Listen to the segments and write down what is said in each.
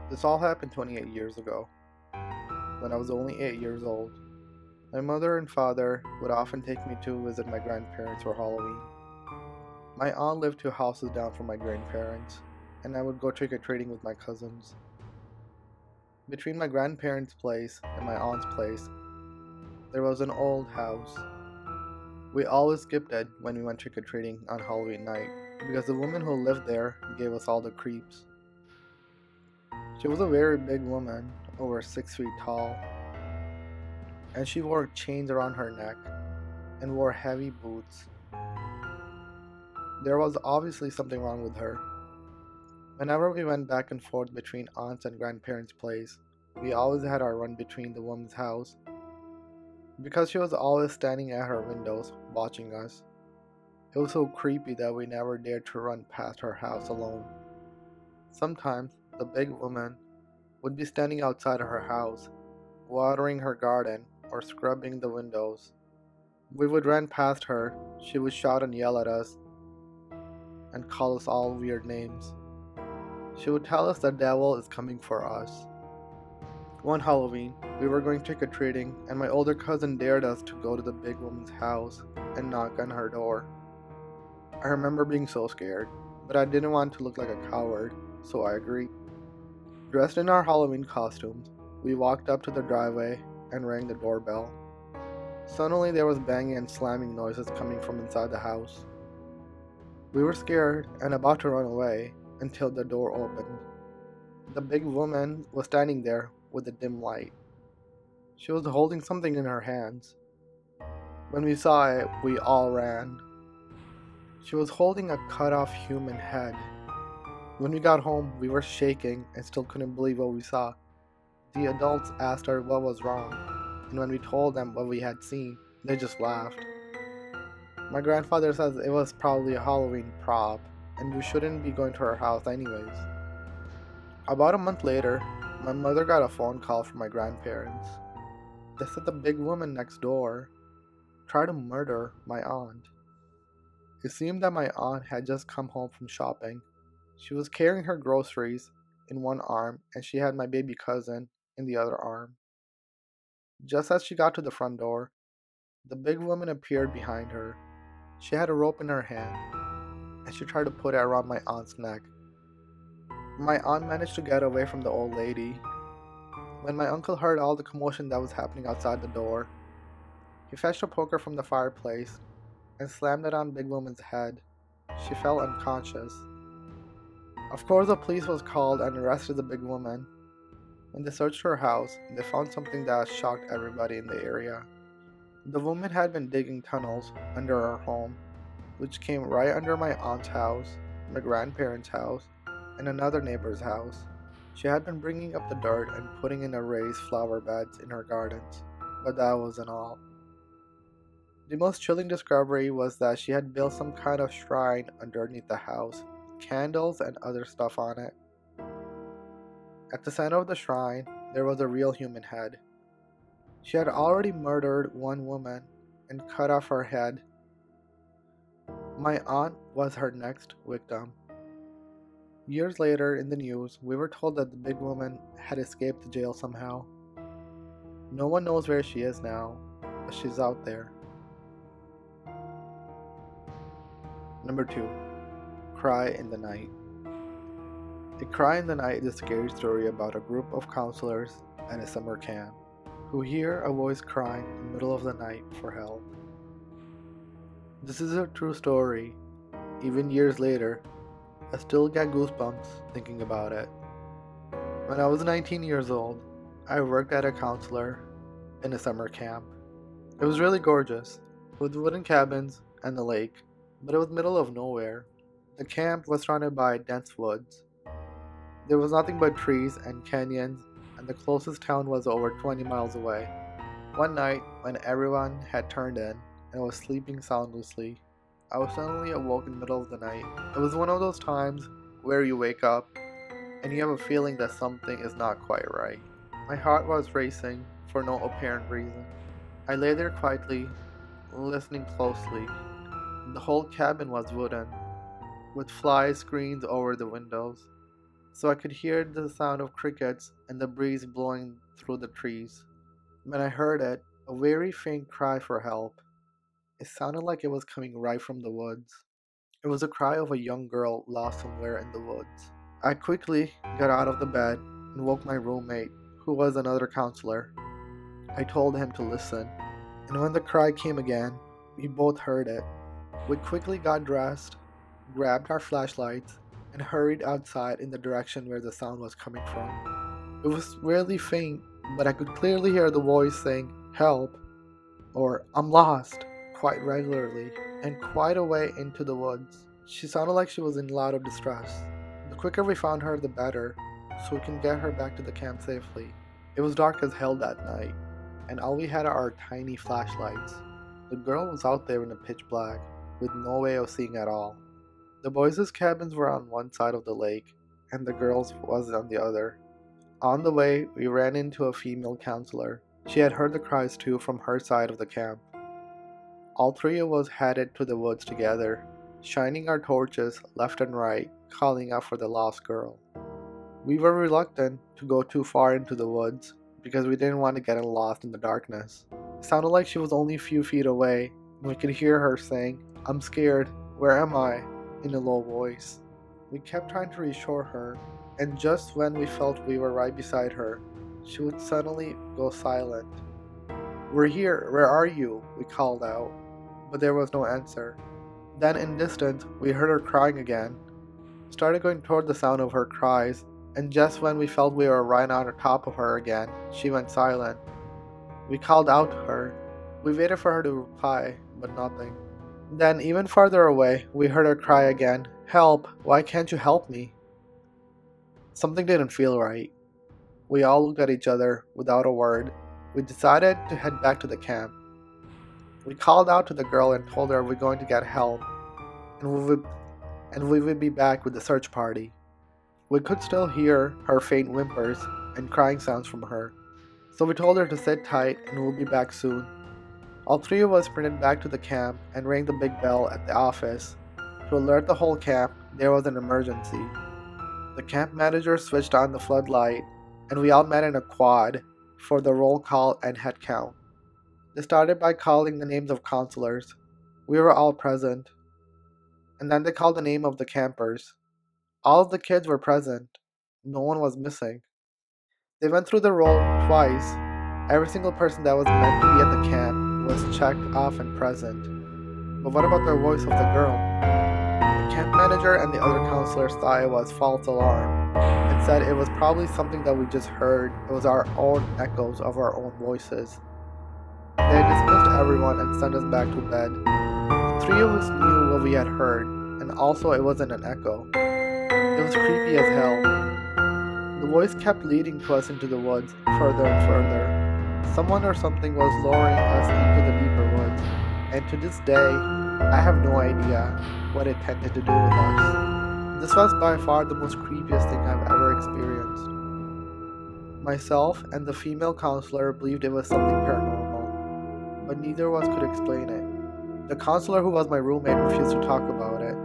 This all happened 28 years ago, when I was only 8 years old. My mother and father would often take me to visit my grandparents for Halloween. My aunt lived 2 houses down from my grandparents, and I would go trick or treating with my cousins. Between my grandparents' place and my aunt's place, there was an old house. We always skipped it when we went trick or treating on Halloween night because the woman who lived there gave us all the creeps. She was a very big woman, over 6 feet tall, and she wore chains around her neck and wore heavy boots. There was obviously something wrong with her. Whenever we went back and forth between aunt's and grandparents' place, we always had our run between the woman's house because she was always standing at her windows watching us. It was so creepy that we never dared to run past her house alone. Sometimes the big woman would be standing outside of her house, watering her garden or scrubbing the windows. We would run past her, she would shout and yell at us and call us all weird names. She would tell us the devil is coming for us. One Halloween, we were going trick or treating, and my older cousin dared us to go to the big woman's house and knock on her door. I remember being so scared, but I didn't want to look like a coward, so I agreed. Dressed in our Halloween costumes, we walked up to the driveway and rang the doorbell. Suddenly, there was banging and slamming noises coming from inside the house. We were scared and about to run away until the door opened. The big woman was standing there with a dim light. She was holding something in her hands. When we saw it, we all ran. She was holding a cut off human head. When we got home, we were shaking and still couldn't believe what we saw. The adults asked her what was wrong, and when we told them what we had seen, they just laughed. My grandfather says it was probably a Halloween prop, and we shouldn't be going to her house anyways. About a month later, my mother got a phone call from my grandparents. They said the big woman next door tried to murder my aunt. It seemed that my aunt had just come home from shopping. She was carrying her groceries in one arm, and she had my baby cousin in the other arm. Just as she got to the front door, the big woman appeared behind her. She had a rope in her hand, and she tried to put it around my aunt's neck. My aunt managed to get away from the old lady. When my uncle heard all the commotion that was happening outside the door, he fetched a poker from the fireplace and slammed it on Big Woman's head. She fell unconscious. Of course, the police was called and arrested the big woman. When they searched her house, they found something that shocked everybody in the area. The woman had been digging tunnels under her home, which came right under my aunt's house, my grandparents' house, and another neighbor's house. She had been bringing up the dirt and putting in raised flower beds in her gardens, but that wasn't all. The most chilling discovery was that she had built some kind of shrine underneath the house, candles and other stuff on it. At the center of the shrine, there was a real human head. She had already murdered one woman and cut off her head. My aunt was her next victim. Years later, in the news, we were told that the big woman had escaped the jail somehow. No one knows where she is now, but she's out there. Number 2. Cry in the Night. A Cry in the Night is a scary story about a group of counselors at a summer camp who hear a voice crying in the middle of the night for help. This is a true story. Even years later, I still get goosebumps thinking about it. When I was 19 years old, I worked as a counselor in a summer camp. It was really gorgeous, with wooden cabins and the lake, but it was middle of nowhere. The camp was surrounded by dense woods. There was nothing but trees and canyons, and the closest town was over 20 miles away. One night, when everyone had turned in and was sleeping soundlessly, I was suddenly awoke in the middle of the night. It was one of those times where you wake up and you have a feeling that something is not quite right. My heart was racing for no apparent reason. I lay there quietly, listening closely. The whole cabin was wooden, with fly screens over the windows. so I could hear the sound of crickets and the breeze blowing through the trees. When I heard it, a very faint cry for help. It sounded like it was coming right from the woods. It was a cry of a young girl lost somewhere in the woods. I quickly got out of the bed and woke my roommate, who was another counselor. I told him to listen, and when the cry came again, we both heard it. We quickly got dressed, grabbed our flashlights, and hurried outside in the direction where the sound was coming from. It was really faint, but I could clearly hear the voice saying, "Help," or "I'm lost," quite regularly, and quite a way into the woods. She sounded like she was in a lot of distress. The quicker we found her, the better, so we can get her back to the camp safely. It was dark as hell that night, and all we had are our tiny flashlights. The girl was out there in the pitch black, with no way of seeing at all. The boys' cabins were on one side of the lake, and the girls' was on the other. On the way, we ran into a female counselor. She had heard the cries too from her side of the camp. All three of us headed to the woods together, shining our torches left and right, calling out for the lost girl. We were reluctant to go too far into the woods because we didn't want to get lost in the darkness. It sounded like she was only a few feet away, and we could hear her saying, "I'm scared, where am I?" in a low voice. We kept trying to reassure her, and just when we felt we were right beside her, she would suddenly go silent. "We're here, where are you?" we called out, but there was no answer. Then in distance, we heard her crying again. Started going toward the sound of her cries, and just when we felt we were right on top of her again, she went silent. We called out to her. We waited for her to reply, but nothing. Then, even farther away, we heard her cry again, "Help! Why can't you help me?" Something didn't feel right. We all looked at each other without a word. We decided to head back to the camp. We called out to the girl and told her we're going to get help, and we would be back with the search party. We could still hear her faint whimpers and crying sounds from her, so we told her to sit tight and we'll be back soon. All three of us sprinted back to the camp and rang the big bell at the office to alert the whole camp there was an emergency. The camp manager switched on the floodlight, and we all met in a quad for the roll call and head count. They started by calling the names of counselors. We were all present. And then they called the name of the campers. All of the kids were present. No one was missing. They went through the roll twice. Every single person that was meant to be at the camp was checked off and present. But what about the voice of the girl? The camp manager and the other counselors thought it was false alarm and said it was probably something that we just heard. It was our own echoes of our own voices. They dismissed everyone and sent us back to bed. The three of us knew what we had heard, and also it wasn't an echo. It was creepy as hell. The voice kept leading to us into the woods, further and further. Someone or something was lowering us into the deeper woods, and to this day, I have no idea what it intended to do with us. This was by far the most creepiest thing I've ever experienced. Myself and the female counselor believed it was something paranormal, but neither of us could explain it. The counselor, who was my roommate, refused to talk about it.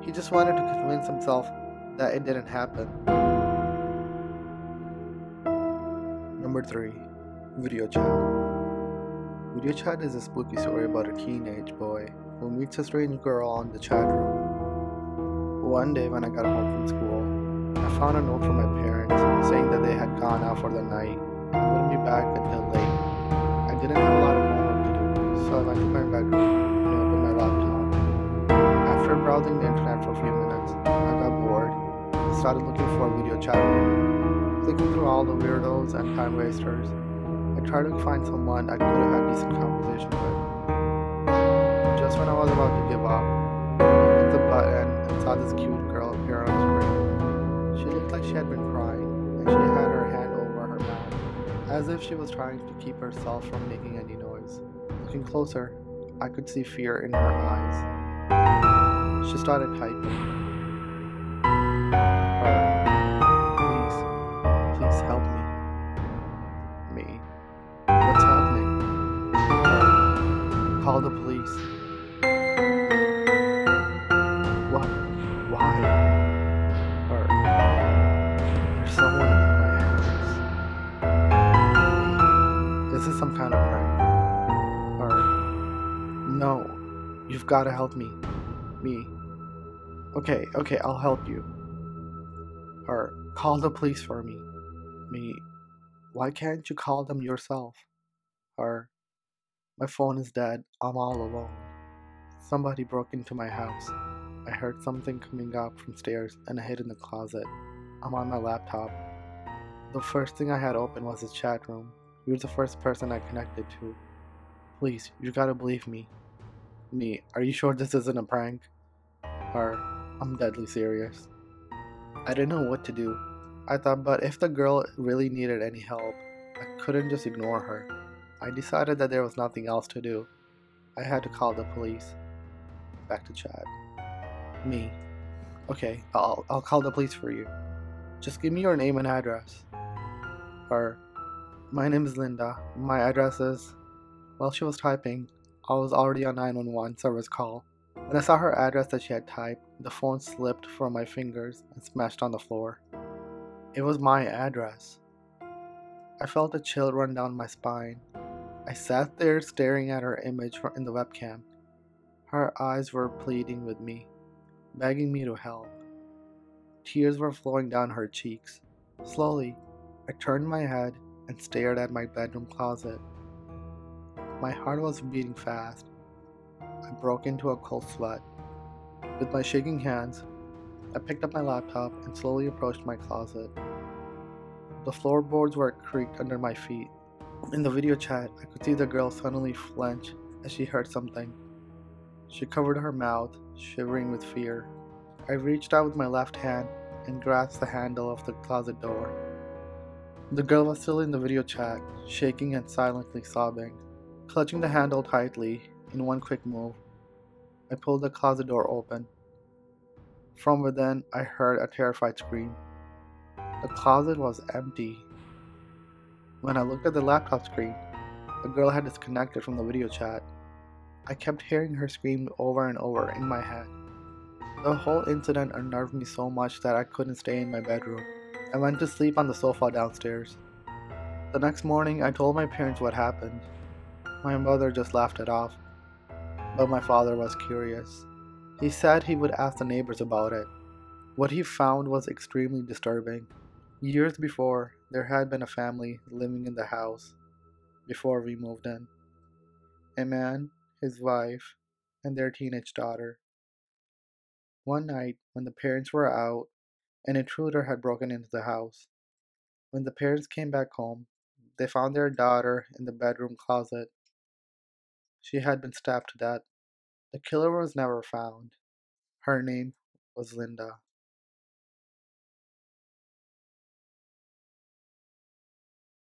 He just wanted to convince himself that it didn't happen. Number 3. Video chat. Video chat is a spooky story about a teenage boy who meets a strange girl on the chat room. One day when I got home from school, I found a note from my parents saying that they had gone out for the night and wouldn't be back until late. I didn't have a lot of homework to do, so I went to my bedroom and opened my laptop. After browsing the internet for a few minutes, I got bored and started looking for a video chat room. Clicking through all the weirdos and time wasters, I tried to find someone I could have had decent conversation with. Just when I was about to give up, I clicked the button and saw this cute girl appear on the screen. She looked like she had been crying, and she had her hand over her mouth, as if she was trying to keep herself from making any noise. Looking closer, I could see fear in her eyes. She started typing. Please help me. Me. What's happening? Call the police. What? Why? Her. gotta help me. Me. Okay, I'll help you. Her. Call the police for me. Me. Why can't you call them yourself? Her. My phone is dead. I'm all alone. Somebody broke into my house. I heard something coming up from stairs and I hid in the closet. I'm on my laptop. The first thing I had open was his chat room. You're the first person I connected to. Please, you gotta believe me. Me, are you sure this isn't a prank? Or, I'm deadly serious. I didn't know what to do. I thought, but if the girl really needed any help, I couldn't just ignore her. I decided that there was nothing else to do. I had to call the police. Back to chat. Me. Okay, I'll call the police for you. Just give me your name and address. Her. My name is Linda. My address is. While she was typing, I was already on 911 service call. When I saw her address that she had typed, the phone slipped from my fingers and smashed on the floor. It was my address. I felt a chill run down my spine. I sat there staring at her image in the webcam. Her eyes were pleading with me, begging me to help. Tears were flowing down her cheeks. Slowly, I turned my head and stared at my bedroom closet. My heart was beating fast. I broke into a cold sweat. With my shaking hands, I picked up my laptop and slowly approached my closet. The floorboards were creaked under my feet. In the video chat, I could see the girl suddenly flinch as she heard something. She covered her mouth, shivering with fear. I reached out with my left hand and grasped the handle of the closet door. The girl was still in the video chat, shaking and silently sobbing. Clutching the handle tightly, in one quick move, I pulled the closet door open. From within, I heard a terrified scream. The closet was empty. When I looked at the laptop screen, the girl had disconnected from the video chat. I kept hearing her scream over and over in my head. The whole incident unnerved me so much that I couldn't stay in my bedroom. I went to sleep on the sofa downstairs. The next morning, I told my parents what happened. My mother just laughed it off, but my father was curious. He said he would ask the neighbors about it. What he found was extremely disturbing. Years before, there had been a family living in the house before we moved in. A man, his wife, and their teenage daughter. One night, when the parents were out, an intruder had broken into the house. When the parents came back home, they found their daughter in the bedroom closet. She had been stabbed to death. The killer was never found. Her name was Linda.